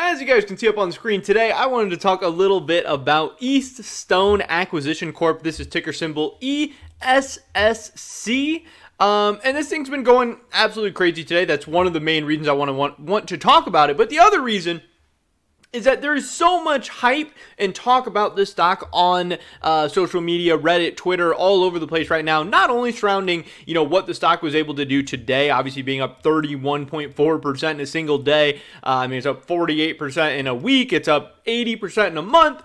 as you guys can see up on the screen today, I wanted to talk a little bit about East Stone Acquisition Corp. This is ticker symbol ESSC. And this thing's been going absolutely crazy today. That's one of the main reasons I want to talk about it. But the other reason is that there is so much hype and talk about this stock on social media, Reddit, Twitter, all over the place right now, not only surrounding, what the stock was able to do today, obviously being up 31.4% in a single day. It's up 48% in a week. It's up 80% in a month.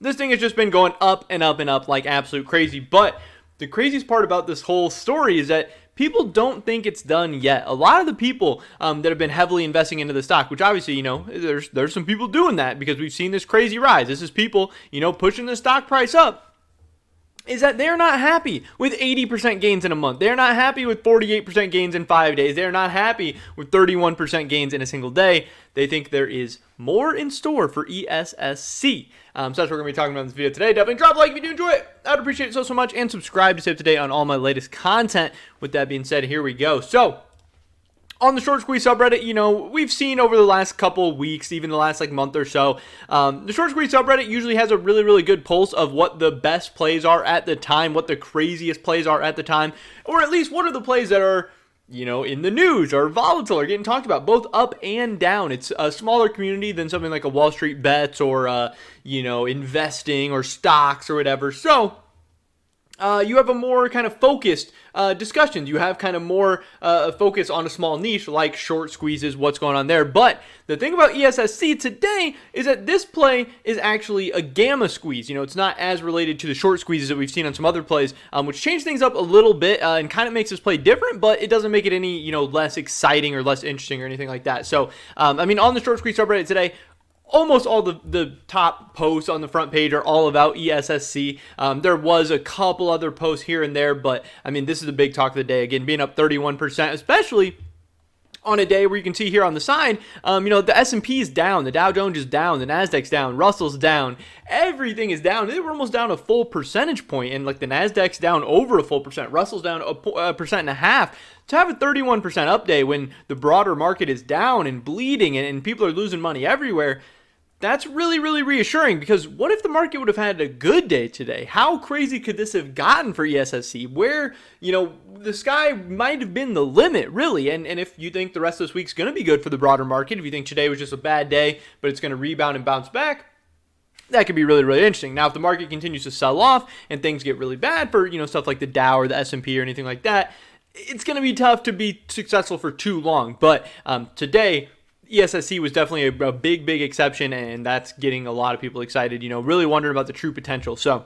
This thing has just been going up and up and up like absolute crazy. But the craziest part about this whole story is that people don't think it's done yet. A lot of the people that have been heavily investing into the stock, which obviously, there's some people doing that because we've seen this crazy rise. This is people, pushing the stock price up, is that they're not happy with 80% gains in a month. They're not happy with 48% gains in 5 days. They're not happy with 31% gains in a single day. They think there is more in store for ESSC. So that's what we're going to be talking about in this video today. Definitely drop a like if you do enjoy it. I'd appreciate it so much. And subscribe to stay up to date on all my latest content. With that being said, here we go. So, on the short squeeze subreddit, we've seen over the last couple of weeks, even the last month or so, the short squeeze subreddit usually has a really, really good pulse of what the best plays are at the time, what the craziest plays are at the time, or at least what are the plays that are, in the news or volatile or getting talked about, both up and down. It's a smaller community than something like a Wall Street Bets or, investing or stocks or whatever. So, you have a more kind of focused discussions. You have kind of more focus on a small niche like short squeezes, what's going on there. But the thing about ESSC today is that this play is actually a gamma squeeze. It's not as related to the short squeezes that we've seen on some other plays, which change things up a little bit and kind of makes this play different, but it doesn't make it any, less exciting or less interesting or anything like that. So, on the short squeeze subreddit today, almost all the top posts on the front page are all about ESSC. There was a couple other posts here and there, but this is the big talk of the day. Again, being up 31%, especially on a day where you can see here on the side, the S&P is down, the Dow Jones is down, the Nasdaq's down, Russell's down, everything is down. They were almost down a full percentage point, and the Nasdaq's down over a full percent, Russell's down a percent and a half. To have a 31% up day when the broader market is down and bleeding and people are losing money everywhere, that's really, really reassuring, because what if the market would have had a good day today? How crazy could this have gotten for ESSC, where, the sky might have been the limit, really? And if you think the rest of this week's going to be good for the broader market, if you think today was just a bad day, but it's going to rebound and bounce back, that could be really, really interesting. Now, if the market continues to sell off and things get really bad for, stuff like the Dow or the S&P or anything like that, it's going to be tough to be successful for too long. But today, ESSC was definitely a big, big exception, and that's getting a lot of people excited, really wondering about the true potential. So,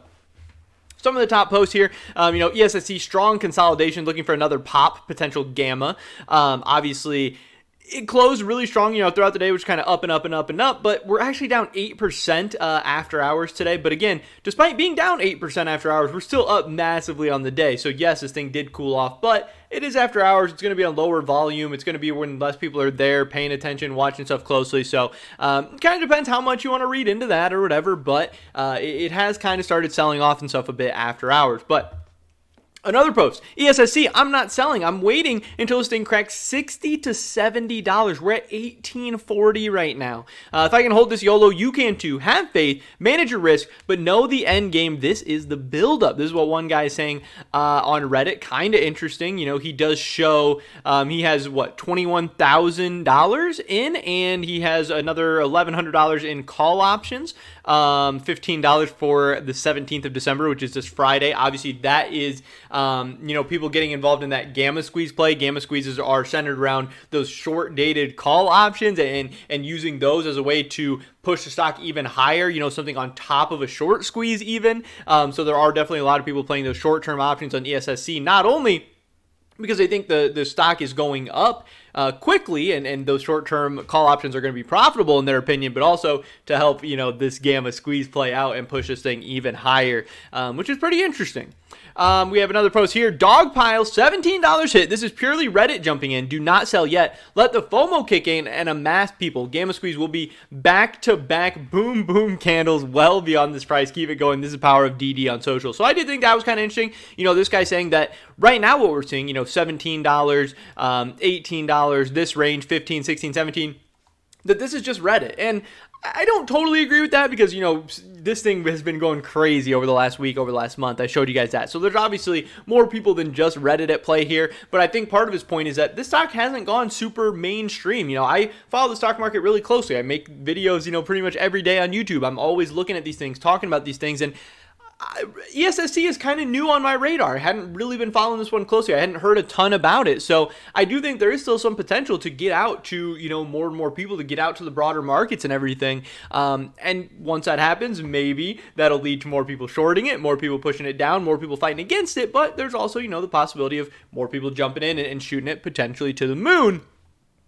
some of the top posts here, ESSC, strong consolidation, looking for another pop, potential gamma. Obviously, it closed really strong, throughout the day, which kind of up and up and up and up, but we're actually down 8% after hours today. But again, despite being down 8% after hours, we're still up massively on the day. So yes, this thing did cool off, but it is after hours. It's going to be on lower volume. It's going to be when less people are there paying attention, watching stuff closely. So it kind of depends how much you want to read into that or whatever, but it has kind of started selling off and stuff a bit after hours. But another post, ESSC, I'm not selling. I'm waiting until this thing cracks $60 to $70. We're at $18.40 right now. If I can hold this YOLO, you can too. Have faith, manage your risk, but know the end game. This is the buildup. This is what one guy is saying on Reddit. Kind of interesting. He does show he has, $21,000 in, and he has another $1,100 in call options. $15 for the 17th of December, which is this Friday. Obviously, that is people getting involved in that gamma squeeze play. Gamma squeezes are centered around those short dated call options and using those as a way to push the stock even higher, something on top of a short squeeze even. So there are definitely a lot of people playing those short-term options on ESSC, not only because they think the stock is going up quickly and those short-term call options are going to be profitable in their opinion, but also to help, this gamma squeeze play out and push this thing even higher, which is pretty interesting. We have another post here. Dog pile, $17 hit. This is purely Reddit jumping in. Do not sell yet. Let the FOMO kick in and amass people. Gamma squeeze will be back-to-back boom, boom candles well beyond this price. Keep it going. This is the power of DD on social. So I did think that was kind of interesting. This guy saying that right now what we're seeing, $17, $18, this range, 15, 16, 17. that this is just Reddit. And I don't totally agree with that because, this thing has been going crazy over the last week, over the last month. I showed you guys that. So there's obviously more people than just Reddit at play here. But I think part of his point is that this stock hasn't gone super mainstream. I follow the stock market really closely. I make videos, pretty much every day on YouTube. I'm always looking at these things, talking about these things. And Essc is kind of new on my radar. I hadn't really been following this one closely. I hadn't heard a ton about it. So I do think there is still some potential to get out to, more and more people, to get out to the broader markets and everything. And once that happens, maybe that'll lead to more people shorting it, more people pushing it down, more people fighting against it. But there's also, the possibility of more people jumping in and shooting it potentially to the moon.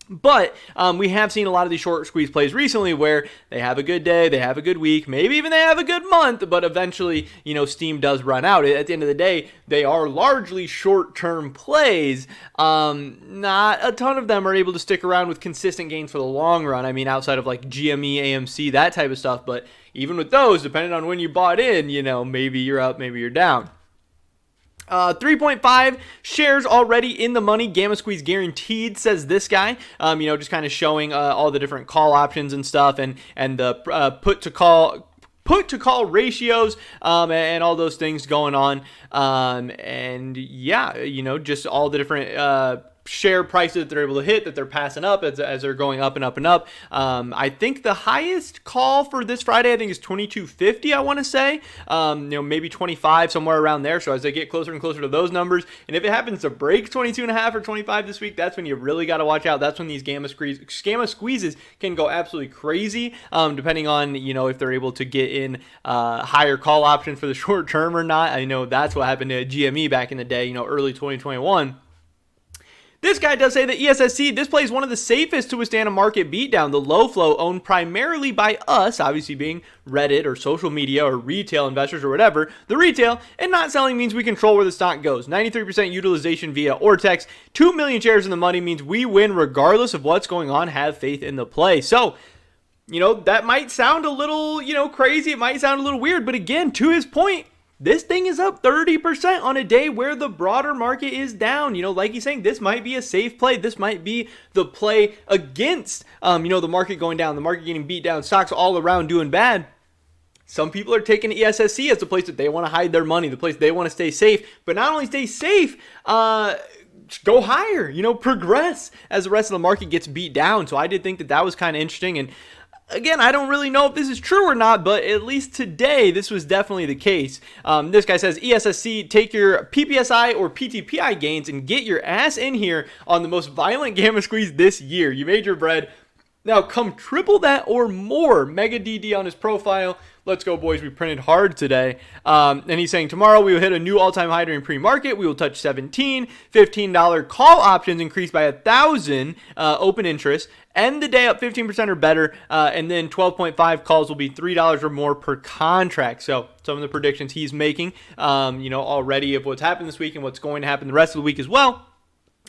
But we have seen a lot of these short squeeze plays recently where they have a good day, they have a good week, maybe even they have a good month, but eventually, steam does run out. At the end of the day, they are largely short-term plays. Not a ton of them are able to stick around with consistent gains for the long run. I mean, outside of like GME, AMC, that type of stuff. But even with those, depending on when you bought in, maybe you're up, maybe you're down. 3.5 shares already in the money. Gamma squeeze guaranteed, says this guy. Just kind of showing all the different call options and stuff, and the put to call ratios, and all those things going on. And yeah, just all the different share prices that they're able to hit, that they're passing up as they're going up and up and up. I think the highest call for this Friday, I think, is 22.50, I want to say. Maybe 25, somewhere around there. So as they get closer and closer to those numbers, and if it happens to break 22.5 or 25 this week, that's when you really got to watch out. That's when these gamma squeezes can go absolutely crazy, depending on, if they're able to get in higher call options for the short term or not. I know that's what happened to GME back in the day, early 2021. This guy does say that Essc displays one of the safest to withstand a market beatdown. The low flow, owned primarily by us, obviously being Reddit or social media or retail investors or whatever, the retail, and not selling means we control where the stock goes. 93% utilization via Ortex, 2 million shares in the money means we win regardless of what's going on. Have faith in the play. So, that might sound a little, crazy. It might sound a little weird, but again, to his point, this thing is up 30% on a day where the broader market is down. Like he's saying, this might be a safe play. This might be the play against, the market going down, the market getting beat down, stocks all around doing bad. Some people are taking Essc as the place that they want to hide their money, the place they want to stay safe. But not only stay safe, go higher, progress as the rest of the market gets beat down. So I did think that was kind of interesting. And again, I don't really know if this is true or not, but at least today, this was definitely the case. This guy says, Essc, take your PPSI or PTPI gains and get your ass in here on the most violent gamma squeeze this year. You made your bread. Now come triple that or more. Mega DD on his profile. Let's go, boys. We printed hard today. And he's saying tomorrow we will hit a new all-time high during pre-market. We will touch 17. $15 call options increase by 1,000 open interest. End the day up 15% or better. And then 12.5 calls will be $3 or more per contract. So some of the predictions he's making, already of what's happened this week and what's going to happen the rest of the week as well.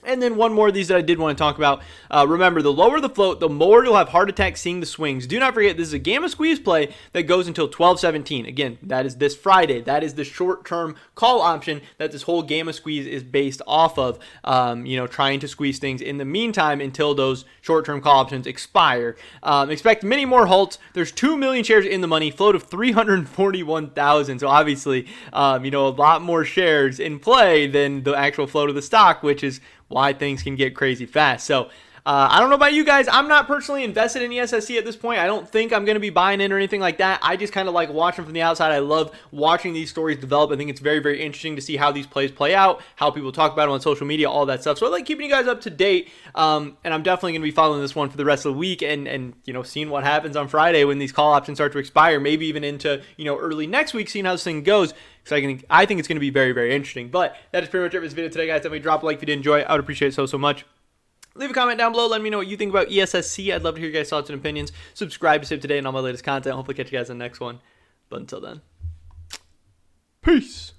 And then one more of these that I did want to talk about. Remember, the lower the float, the more you'll have heart attacks seeing the swings. Do not forget, this is a gamma squeeze play that goes until 12/17. Again, that is this Friday. That is the short-term call option that this whole gamma squeeze is based off of, trying to squeeze things in the meantime until those short-term call options expire. Expect many more halts. There's 2 million shares in the money, float of 341,000. So obviously, a lot more shares in play than the actual float of the stock, which is why things can get crazy fast. So I don't know about you guys. I'm not personally invested in Essc at this point. I don't think I'm going to be buying in or anything like that. I just kind of like watching from the outside. I love watching these stories develop. I think it's very, very interesting to see how these plays play out, how people talk about them on social media, all that stuff. So I like keeping you guys up to date. And I'm definitely going to be following this one for the rest of the week and seeing what happens on Friday when these call options start to expire, maybe even into, early next week, seeing how this thing goes. So I think it's going to be very, very interesting. But that is pretty much it for this video today, guys. Definitely drop a like if you did enjoy it. I would appreciate it so much. Leave a comment down below. Let me know what you think about Essc. I'd love to hear your guys' thoughts and opinions. Subscribe to save today and all my latest content. Hopefully catch you guys in the next one. But until then, peace.